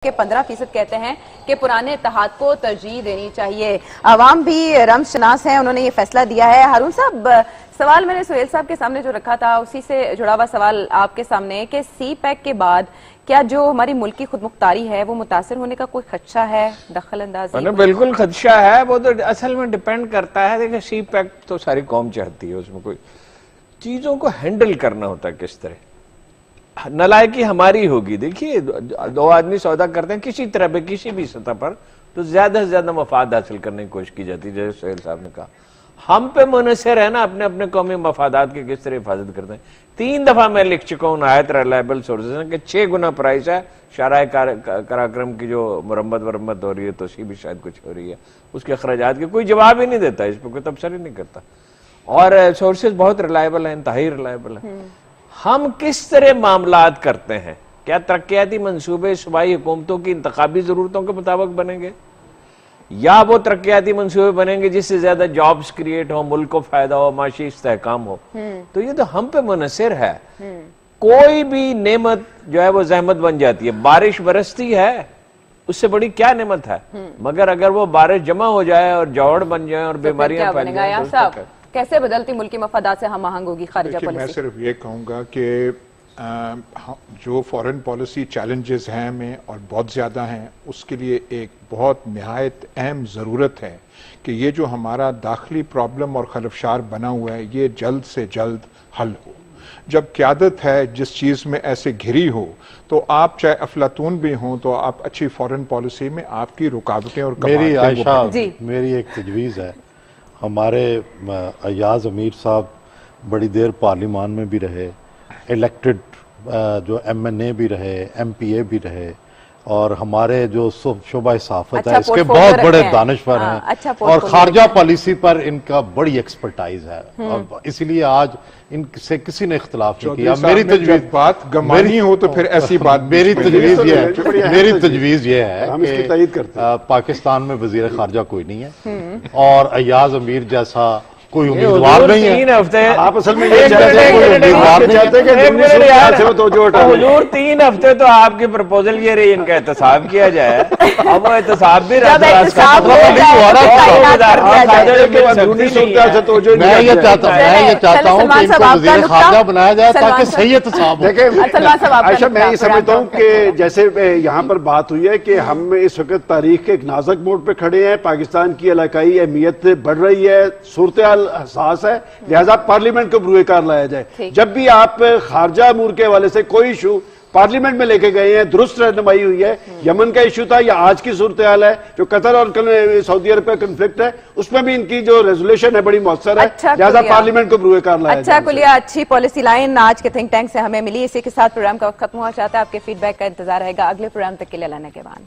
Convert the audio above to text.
کہ 15% کہتے ہیں کہ پرانے اتحاد کو ترجیح دینی چاہیے۔ عوام بھی رمز شناس ہیں، انہوں نے یہ فیصلہ دیا ہے۔ ہارون صاحب، سوال میں نے سہیل صاحب کے سامنے جو رکھا تھا اسی سے جڑا ہوا سوال آپ کے سامنے کہ سی پیک کے بعد کیا جو ہماری ملک کی خود مختاری ہے وہ متاثر ہونے کا کوئی خدشہ ہے؟ دخل اندازی بالکل خدشہ ہے، وہ تو اصل میں ڈیپینڈ کرتا ہے۔ دیکھیں سی پیک تو ساری قوم چاہتی ہے، اس میں کوئی چیزوں کو ہینڈل کرنا ہوتا ہے کس طرح۔ نالائکی ہماری ہوگی۔ دیکھیے دو آدمی سودا کرتے ہیں کسی طرح پہ کسی بھی سطح پر تو زیادہ سے زیادہ مفاد حاصل کرنے کی کوشش کی جاتی ہے، جیسے سہیل صاحب نے کہا۔ ہم پہ منحصر ہے نا اپنے قومی مفادات کی کس طرح حفاظت کرتے ہیں۔ 3 دفعہ میں لکھ چکا ہوں نہایت ریلائبل سورسز ہیں کہ 6 گنا پرائس ہے شارع قراقرم کی جو مرمت ہو رہی ہے، توسیع بھی شاید کچھ ہو رہی ہے، اس کے اخراجات کے کوئی جواب ہی نہیں دیتا، اس پہ کوئی تبصرہ ہی نہیں کرتا، اور سورسز بہت ریلائبل ہیں، انتہائی ریلائبل ہیں۔ ہم کس طرح معاملات کرتے ہیں؟ کیا ترقیاتی منصوبے صوبائی حکومتوں کی انتخابی ضرورتوں کے مطابق بنیں گے، یا وہ ترقیاتی منصوبے بنیں گے جس سے زیادہ جابز کریٹ ہو، ملک کو فائدہ ہو، معاشی استحکام ہو؟ تو یہ تو ہم پہ منحصر ہے۔ کوئی بھی نعمت جو ہے وہ زحمت بن جاتی ہے۔ بارش برستی ہے، اس سے بڑی کیا نعمت ہے، مگر اگر وہ بارش جمع ہو جائے اور جوڑ بن جائیں اور بیماریاں پھیل جائیں تو کیسے بدلتی ملکی مفادات سے ہم آہنگ ہوگی خارجہ پالیسی؟ میں صرف یہ کہوں گا کہ جو فورن پالیسی چیلنجز ہیں ہمیں اور بہت زیادہ ہیں، اس کے لیے ایک بہت نہایت اہم ضرورت ہے کہ یہ جو ہمارا داخلی پرابلم اور خلفشار بنا ہوا ہے یہ جلد سے جلد حل ہو۔ جب قیادت ہے جس چیز میں ایسے گھری ہو تو آپ چاہے افلاطون بھی ہوں تو آپ اچھی فورن پالیسی میں آپ کی رکاوٹیں اور میری ایک تجویز ہے۔ ہمارے ایاز امیر صاحب بڑی دیر پارلیمان میں بھی رہے، الیکٹڈ جو ایم این اے بھی رہے، ایم پی اے بھی رہے، اور ہمارے جو شعبہ صحافت ہے اس کے بہت بڑے دانشور ہیں، اور خارجہ پالیسی پر ان کا بڑی ایکسپرٹائز ہے، اور اسی لیے آج ان سے کسی نے اختلاف نہیں کیا۔ میری تجویز بات گمانی ہو تو پھر ایسی بات میری تجویز یہ ہے کہ پاکستان میں وزیر خارجہ کوئی نہیں ہے، اور ایاز امیر جیسا کوئی امیدوار نہیں ہے۔ 3 ہفتے آپ اصل میں یہ چاہتے ہیں حضور 3 ہفتے تو آپ کی پرپوزل یہ رہی ان کا احتساب کیا جائے، اب وہ احتساب بھی میں یہ چاہتا ہوں کہ ان کو وزیر خارجہ بنایا جائے تاکہ صحیح احتساب ہو۔ عائشہ میں یہ سمجھتا ہوں کہ جیسے یہاں پر بات ہوئی ہے کہ ہم اس وقت تاریخ کے ایک نازک موڑ پہ کھڑے ہیں، پاکستان کی علاقائی اہمیت بڑھ رہی ہے، صورتحال حساس ہے، لہذا پارلیمنٹ کو بروئے کار لایا جائے۔ جب بھی آپ خارجہ امور کے حوالے سے کوئی ایشو پارلیمنٹ میں لے کے گئے ہیں، درست رہنمائی ہوئی ہے، یمن کا ایشو تھا یا آج کی صورتحال ہے جو قطر اور سعودی عرب کا کنفلکٹ ہے، اس میں بھی ان کی جو ریزولوشن ہے بڑی مؤثر ہے، لہذا پارلیمنٹ کو بروئے کار لایا جائے۔ اچھا کلیہ، اچھی پالیسی لائن آج کے تھنک ٹینک سے ہمیں ملی۔ اسی کے ساتھ پروگرام کا وقت ختم ہوا چاہتا ہے۔ آپ کے فیڈ بیک کا انتظار رہے گا اگلے پروگرام تک کے لیے۔ اللہ نگہبان۔